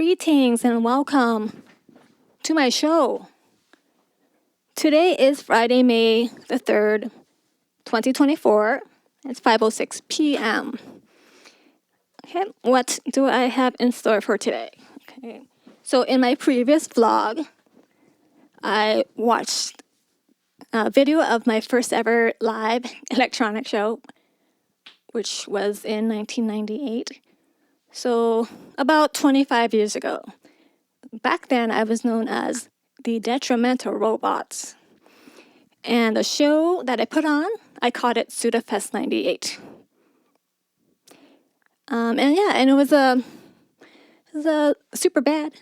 Greetings and welcome to my show. Today is Friday, May the 3rd, 2024. It's 5:06 p.m. Okay, what do I have in store for today? Okay, so in my previous vlog, I watched a video of my first ever live electronic show, which was in 1998. So about 25 years ago. Back then, I was known as the Detrimental Robots. And the show that I put on, I called it Sudafest 98. And it was a super bad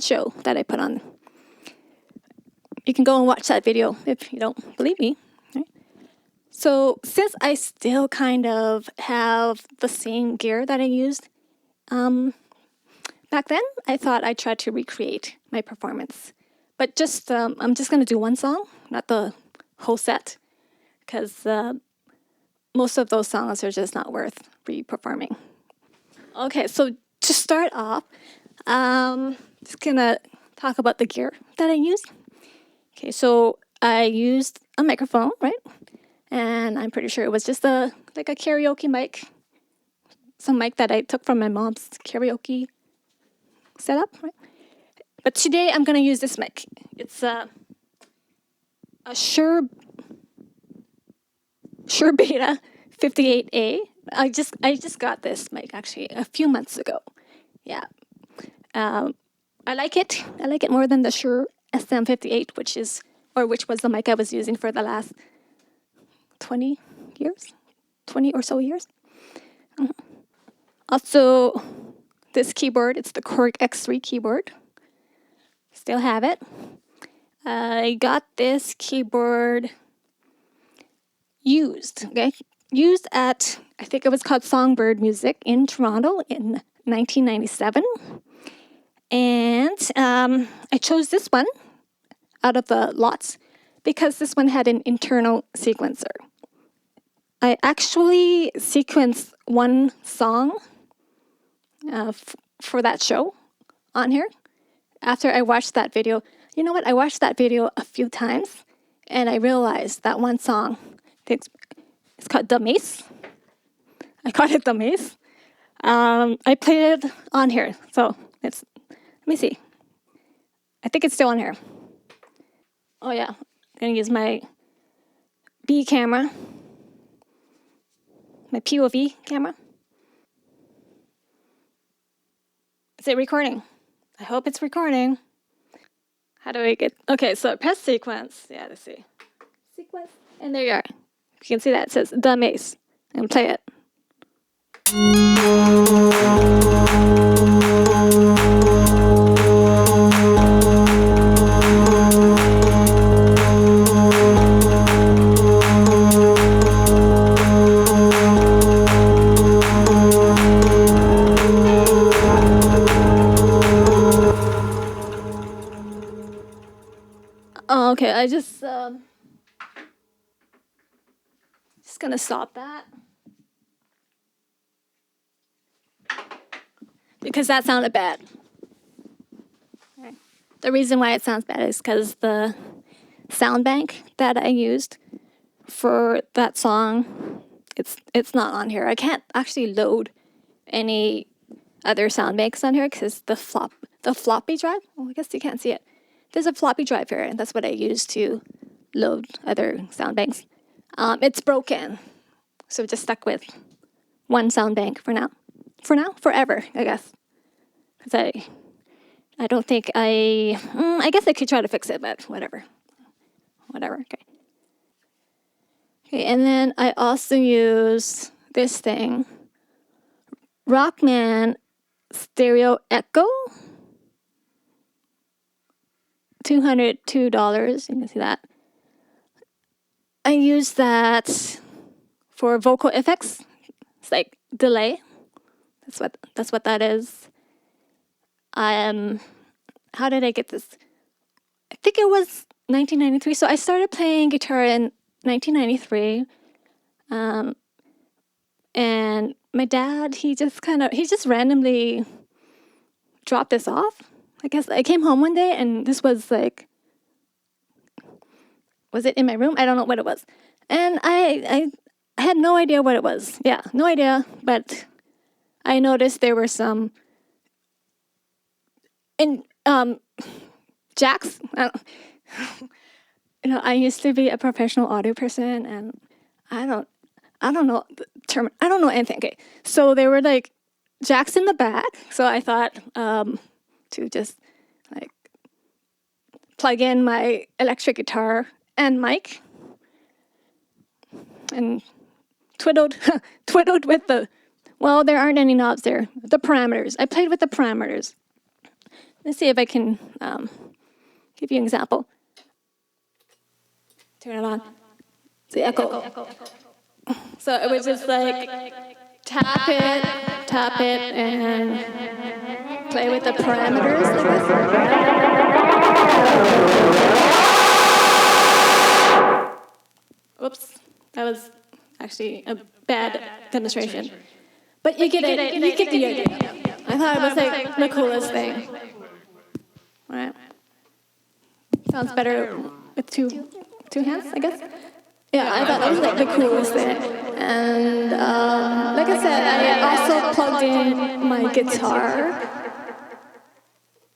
show that I put on. You can go and watch that video if you don't believe me. Right? So since I still kind of have the same gear that I used back then, I thought I'd try to recreate my performance. But I'm just going to do one song, not the whole set, because most of those songs are just not worth re-performing. Okay, so to start off, just going to talk about the gear that I used. Okay, so I used a microphone, right? And I'm pretty sure it was just a karaoke mic. Some mic that I took from my mom's karaoke setup, right? But today I'm going to use this mic. It's a Shure Beta 58A. I just got this mic actually a few months ago. Yeah. I like it. I like it more than the Shure SM58, which was the mic I was using for the last 20 or so years. Also, this keyboard, it's the Korg X3 keyboard. Still have it. I got this keyboard used at, I think it was called Songbird Music in Toronto in 1997. And I chose this one out of the lots because this one had an internal sequencer. I actually sequenced one song for that show on here after I watched that video. You know what? I watched that video a few times and I realized that one song, it's called The Mace. I called it The Mace. I played it on here. So let me see. I think it's still on here. Oh yeah, I'm going to use my B camera. My POV camera. Is it recording? I hope it's recording. How do I get... Okay, so press sequence. Yeah, let's see. Sequence. And there you are. You can see that. It says The Mace. And play it. Okay, I just gonna stop that because that sounded bad. Okay. The reason why it sounds bad is because the sound bank that I used for that song, it's not on here. I can't actually load any other sound banks on here because the floppy drive. Well, I guess you can't see it. There's a floppy drive here, and that's what I use to load other sound banks. It's broken, so just stuck with one sound bank for now. Forever, I guess. Because I don't think I guess I could try to fix it, but whatever. Okay. Okay, and then I also use this thing, Rockman Stereo Echo. $202, you can see that. I use that for vocal effects. It's like delay. That's what that is. How did I get this? I think it was 1993. So I started playing guitar in 1993. And my dad, he just randomly drop this off. I guess I came home one day and this was like, was it in my room? I don't know what it was. And I had no idea what it was. Yeah, no idea. But I noticed there were some jacks. I used to be a professional audio person, and I don't know the term. I don't know anything. Okay, so there were like jacks in the back. So I thought to just like plug in my electric guitar and mic, and twiddled with the. Well, there aren't any knobs there. The parameters. I played with the parameters. Let's see if I can give you an example. Turn it on. The echo. So it was just like tap it, and play with the parameters, I guess. Whoops, that was actually a bad demonstration. But you get it. You get the idea. I thought it was like the coolest thing. All right. Sounds better with two hands, I guess. Yeah, I thought that was like the coolest thing. And like I said, I also plugged in my guitar.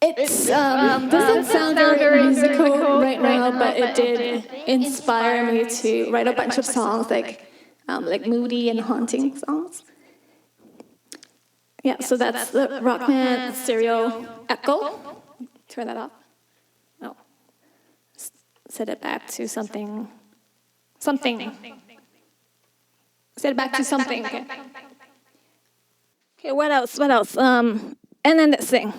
It doesn't sound very musical right now, but it did inspire me to write a bunch of songs, like moody and haunting songs. Yeah, so that's the Rockman Stereo Echo. Turn that off. No. Set it back to something. Set it back to something. Okay, what else? And then this thing.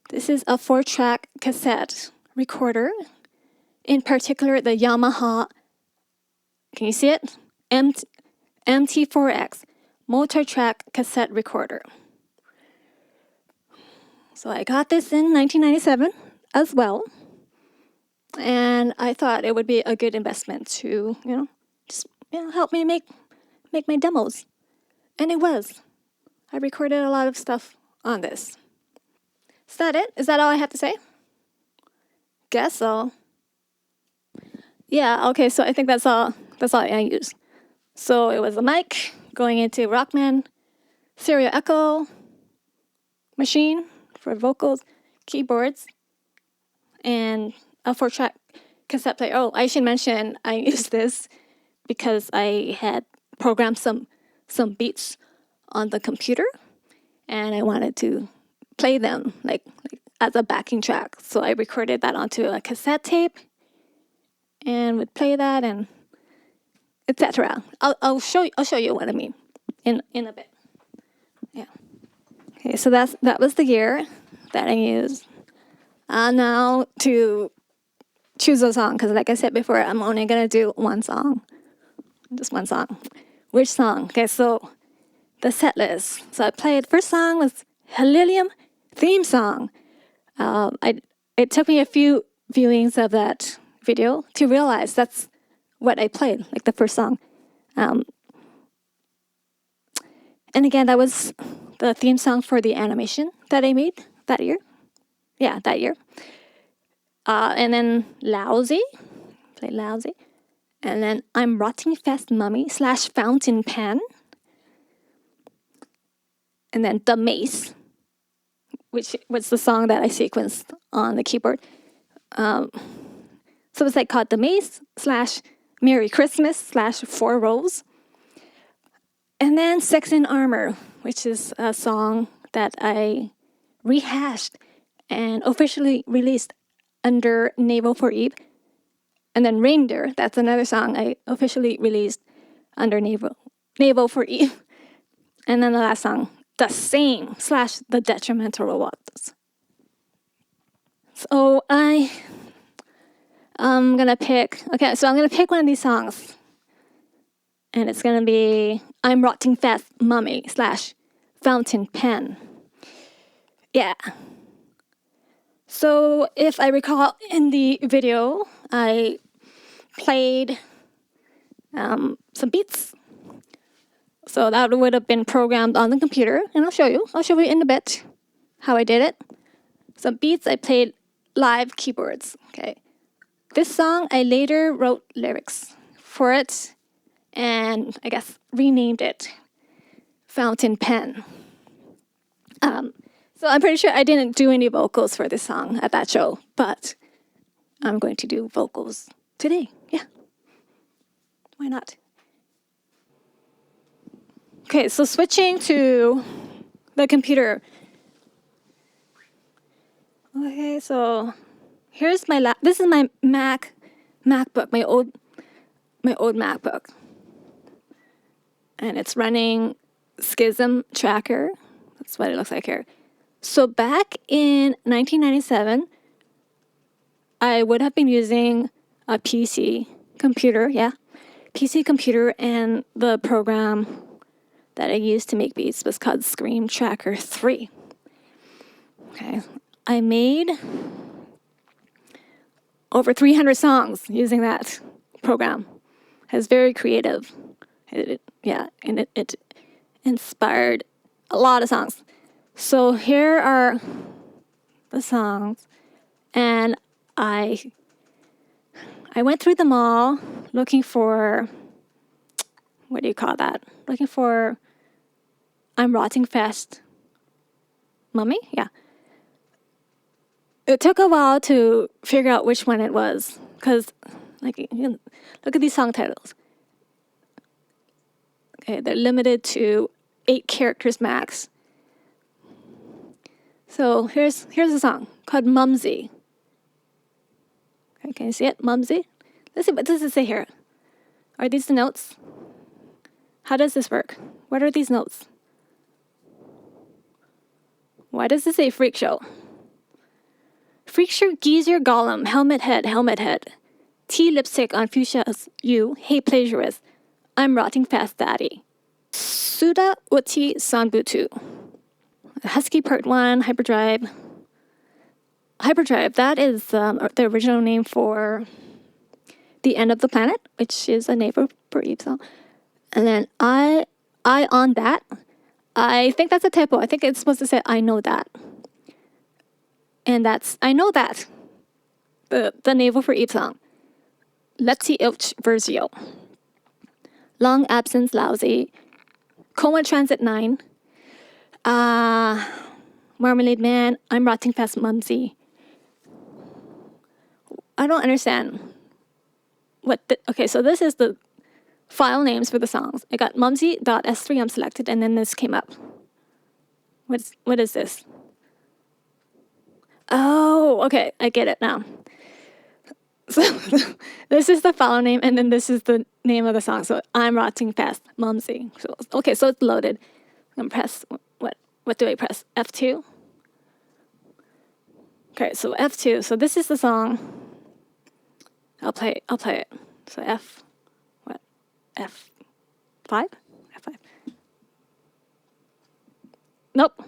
This is a 4-track cassette recorder. In particular, the Yamaha, can you see it? MT4X, Multitrack cassette recorder. So I got this in 1997 as well. And I thought it would be a good investment to, help me make my demos. And it was. I recorded a lot of stuff on this. Is that it? Is that all I have to say? Guess so. Yeah, okay, so I think that's all I used. So it was a mic going into Rockman Stereo Echo machine for vocals, keyboards, and a 4-track cassette player. Oh, I should mention I used this because I had programmed some beats on the computer, and I wanted to play them like as a backing track. So I recorded that onto a cassette tape, and would play that and etc. I'll show you what I mean in a bit. Yeah. Okay, so that was the gear that I used. Now to choose a song, because like I said before, I'm only going to do one song. Just one song. Which song? Okay, so the set list. So I played, first song was Helium theme song. It took me a few viewings of that video to realize that's what I played, like the first song. And again, that was the theme song for the animation that I made that year. Yeah, that year. And then Lousy, play Lousy. And then I'm Rotting Fast Mummy / Fountain Pen. And then The Mace, which was the song that I sequenced on the keyboard. So it's like called The Mace / Merry Christmas / 4 Rows. And then Sex in Armor, which is a song that I rehashed and officially released under Naval for Eve. And then Reindeer, that's another song I officially released under Naval for Eve. And then the last song, The Same / The Detrimental Robots. So I'm gonna pick one of these songs. And it's gonna be I'm Rotting Fast Mummy / Fountain Pen. Yeah. So if I recall in the video, I played some beats. So that would have been programmed on the computer, and I'll show you in a bit how I did it. Some beats I played live keyboards. Okay. This song I later wrote lyrics for it and I guess renamed it Fountain Pen. So I'm pretty sure I didn't do any vocals for this song at that show, but I'm going to do vocals today. Yeah. Why not? Okay, so switching to the computer. Okay, so here's my this is my MacBook, my old MacBook. And it's running Schism Tracker. That's what it looks like here. So back in 1997, I would have been using a PC computer, PC computer, and the program that I used to make beats was called Scream Tracker 3. Okay, I made over 300 songs using that program. It's very creative. And it inspired a lot of songs. So here are the songs, and I went through them all looking for, what do you call that? Looking for I'm Rotting Fast Mummy? Yeah. It took a while to figure out which one it was, because look at these song titles. Okay, they're limited to 8 characters max. So here's a song called Mumsy. Okay, can you see it? Mumsy? Let's see, what does it say here? Are these the notes? How does this work? What are these notes? Why does it say Freak Show? Freak Show, Geezer Gollum, Helmet Head. Tea lipstick on fuchsia's you, hey plagiarist. I'm Rotting Fast Daddy. Suda Uti Sanbutu. Husky Part 1, Hyperdrive. Hyperdrive, that is the original name for The End of the Planet, which is a Naval for Eve song. And then I on that. I think that's a typo. I think it's supposed to say I know that. And that's I know that. The Naval for Eve song. Let's ilch versio. Long absence lousy. Coma Transit 9. Marmalade Man, I'm Rotting Fast Mumsy. I don't understand. Okay, so this is the file names for the songs. I got mumsy.s3 selected, and then this came up. What is this? Oh, okay, I get it now. So this is the file name, and then this is the name of the song. So I'm Rotting Fast Mumsy. So okay, so it's loaded. I'm gonna press what do I press? F2. Okay, so F2. So this is the song. I'll play it. So F5? F5. Nope.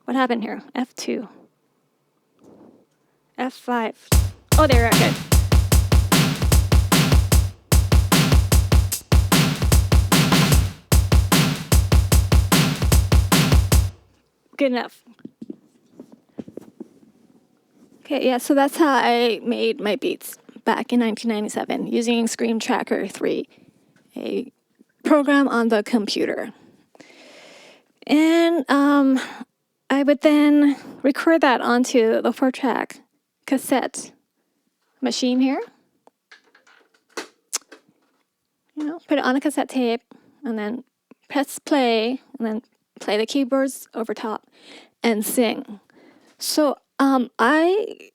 What happened here? F2. F5. Oh, there. Okay. Good enough. Okay, yeah, so that's how I made my beats back in 1997 using Scream Tracker 3, a program on the computer. And I would then record that onto the 4-track cassette machine here. Put it on a cassette tape and then press play and then play the keyboards over top and sing. So I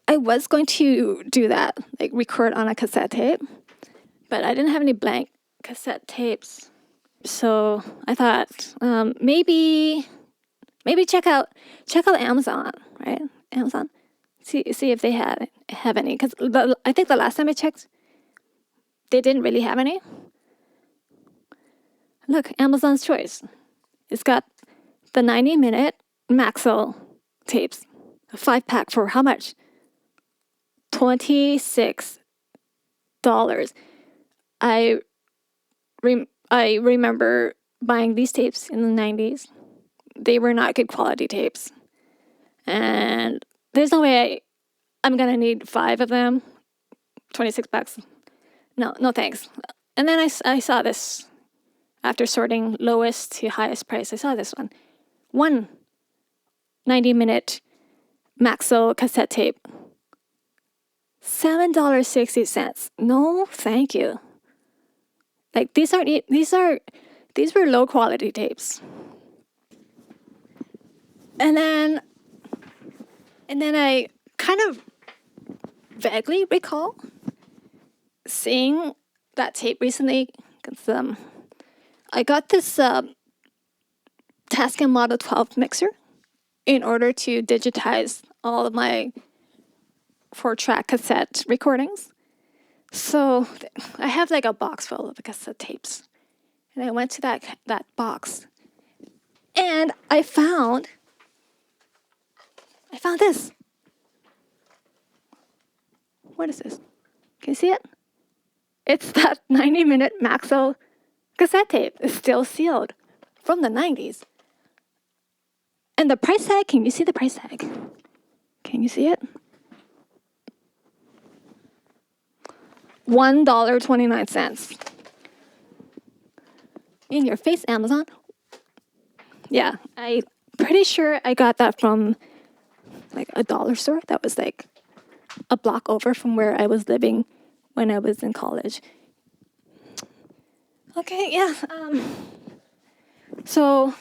was going to do that, like record on a cassette tape, but I didn't have any blank cassette tapes. So I thought maybe check out Amazon, right? Amazon, see if they have any, because I think the last time I checked, they didn't really have any. Look, Amazon's Choice. It's got the 90-minute Maxell tapes, a 5-pack for how much? $26. I remember buying these tapes in the 90s. they were not good quality tapes. And there's no way I'm going to need 5 of them. $26. No thanks. And then I saw this after sorting lowest to highest price. I saw this one 90-minute Maxo cassette tape, $7.60. No, thank you. Like these were low quality tapes. And then I kind of vaguely recall seeing that tape recently. Because I got this Tascam Model-12 mixer in order to digitize all of my 4-track cassette recordings. So I have like a box full of cassette tapes. And I went to that box. And I found this. What is this? Can you see it? It's that 90-minute Maxo cassette tape. It's still sealed from the 90s. And the price tag, can you see the price tag? Can you see it? $1.29. In your face, Amazon. Yeah, I'm pretty sure I got that from like a dollar store that was like a block over from where I was living when I was in college. Okay, yeah. So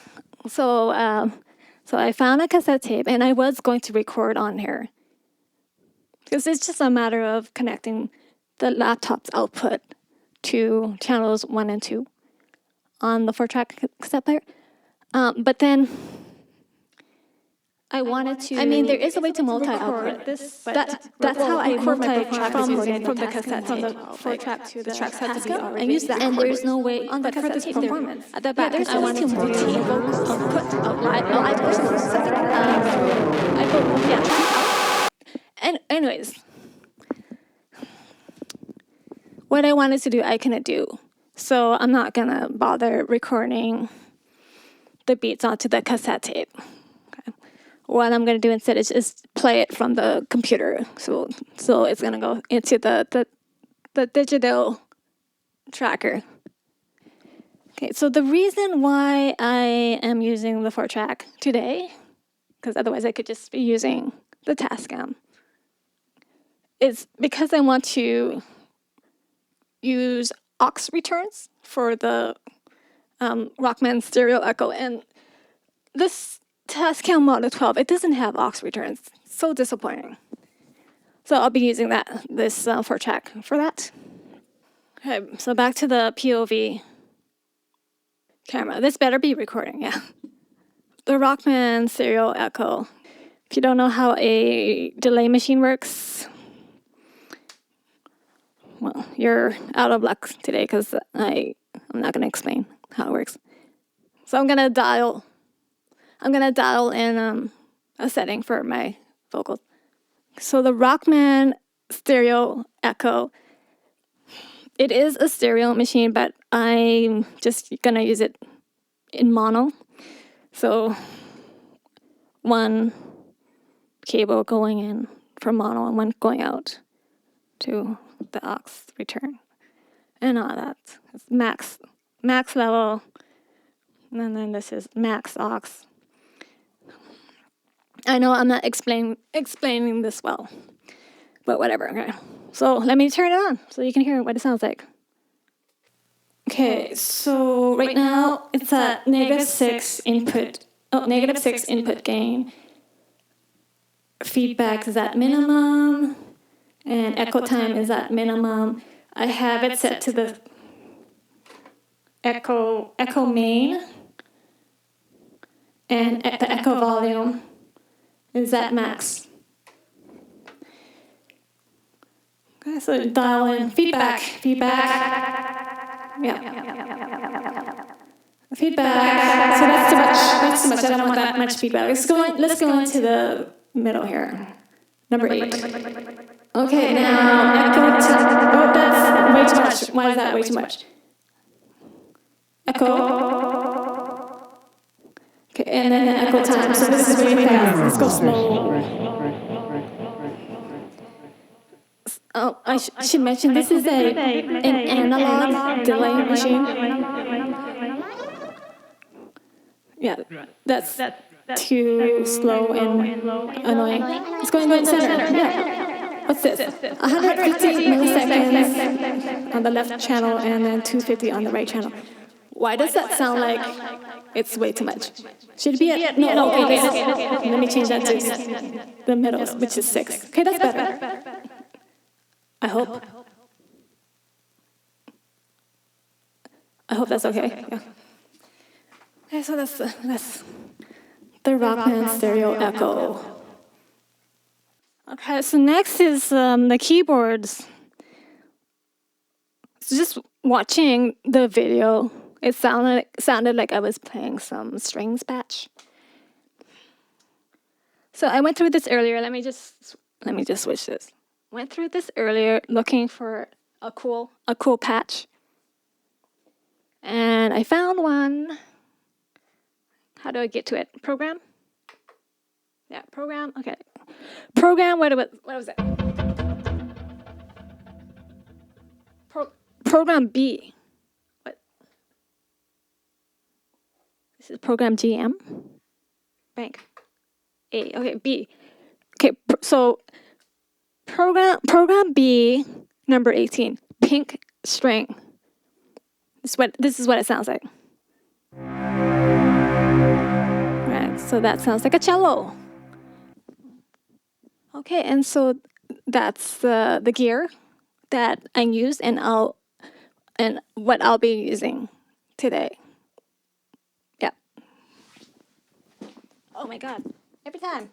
I found a cassette tape, and I was going to record on here because it's just a matter of connecting the laptop's output to channels 1 and 2 on the 4-track cassette player. But then I wanted to. I mean, there is a way to multi-output this. That's how I multi-track from the cassette from the 4-track to the Tascam. I use that, and there's no way on the cassette tape performance at the back. I wanted to multi-output live versus And anyways, what I wanted to do, I couldn't do. So I'm not gonna bother recording the beats onto the cassette tape. What I'm going to do instead is just play it from the computer. So it's going to go into the digital tracker. Okay, so the reason why I am using the 4-track today, because otherwise I could just be using the Tascam, is because I want to use aux returns for the Rockman Stereo Echo. And this Tascam Model-12, it doesn't have aux returns. So disappointing. So I'll be using this 4-track for that. Okay, so back to the POV camera. This better be recording, yeah. The Rockman Stereo Echo. If you don't know how a delay machine works, well, you're out of luck today because I'm not going to explain how it works. So I'm gonna dial in a setting for my vocals. So the Rockman Stereo Echo, it is a stereo machine, but I'm just gonna use it in mono. So one cable going in for mono and one going out to the aux return. And all that. It's max level. And then this is max aux. I know I'm not explaining this well, but whatever. Okay. So let me turn it on so you can hear what it sounds like. Okay, so right now it's at -6 input gain. Feedback is at minimum, and echo time is at minimum. I have it set to the echo main, and the echo volume is at max. Okay, so dial in feedback. Yeah. Feedback. So that's too much. I don't want that much feedback. Let's go into the middle here. Number 8. Okay, now echo. Oh, that's way too much. Why is that way too much? Echo. Okay, and then the echo time. So this is really fast. Let's go slow. Oh, I should mention this is an analog delay machine. Yeah, that's too slow and annoying. It's going to the center. Yeah. What's this? 150 milliseconds on the left channel and then 250 on the right channel. Why does that sound like it's way too much? Should it be at, no, okay, let me change that to the middle, which is 6. Okay, that's better. I hope. I hope that's okay. Yeah. Okay, so that's the Rockman Stereo Echo. Okay, so next is the keyboards. So just watching the video, it sounded like I was playing some strings patch. So I went through this earlier. Let me just switch this. Went through this earlier looking for a cool patch. And I found one. How do I get to it? Program? Yeah, program. Okay. Program, what was it? Program B. What? This is program GM? Bank. A. Okay, B. Okay, so program B, number 18, pink string. This is what it sounds like. Right, so that sounds like a cello. Okay, and so that's the gear that I use and what I'll be using today. Yeah. Oh my God! Every time.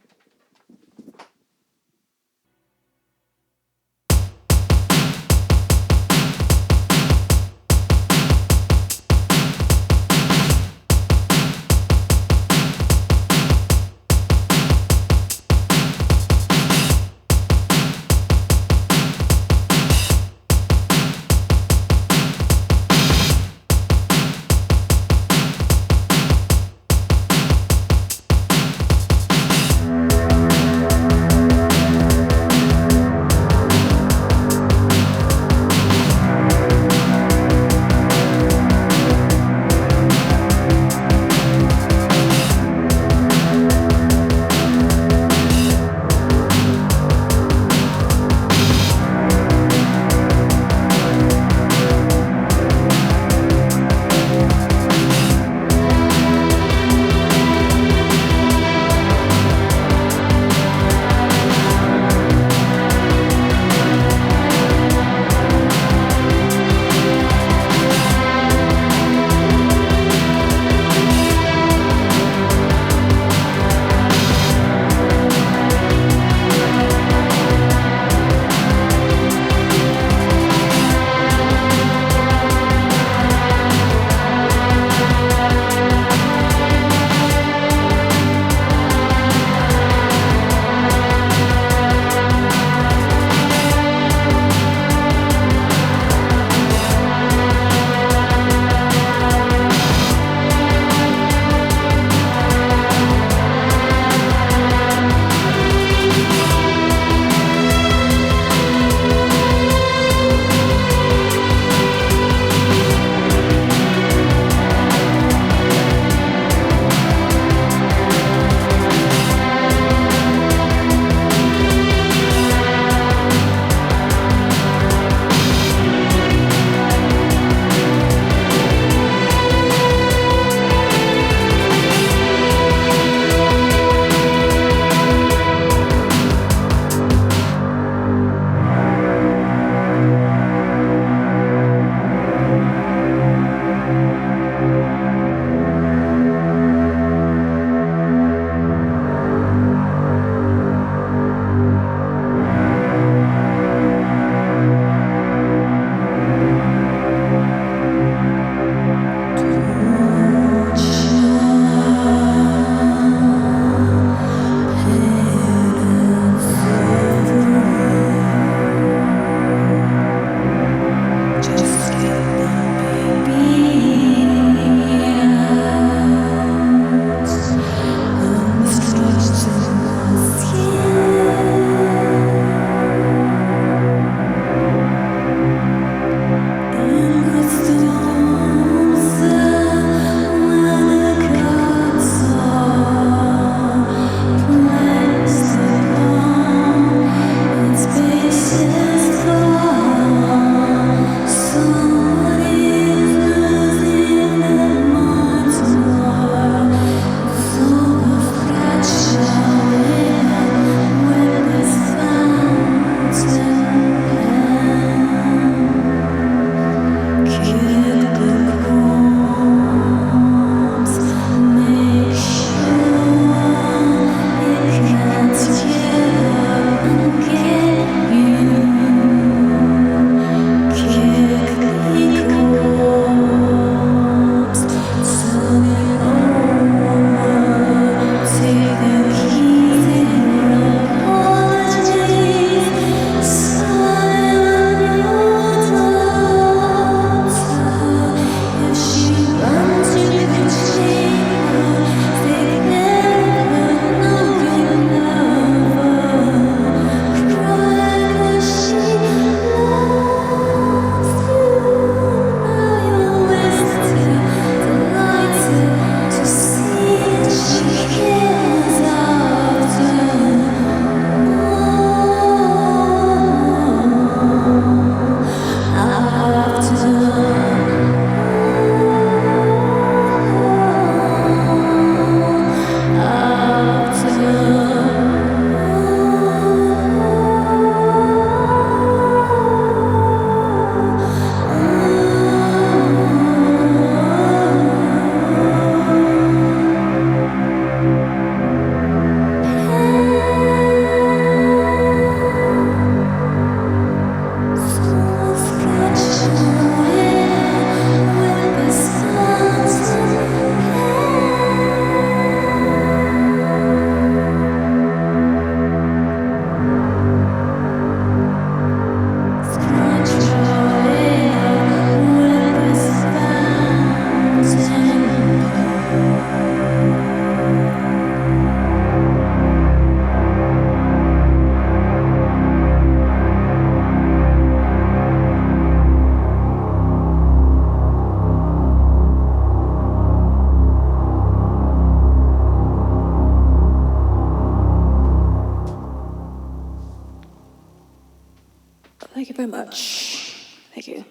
you very much. Thank you.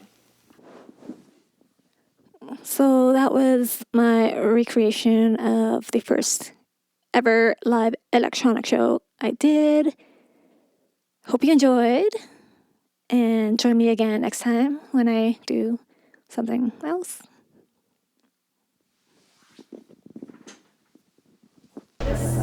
So that was my recreation of the first ever live electronic show I did. Hope you enjoyed, and join me again next time when I do something else. That's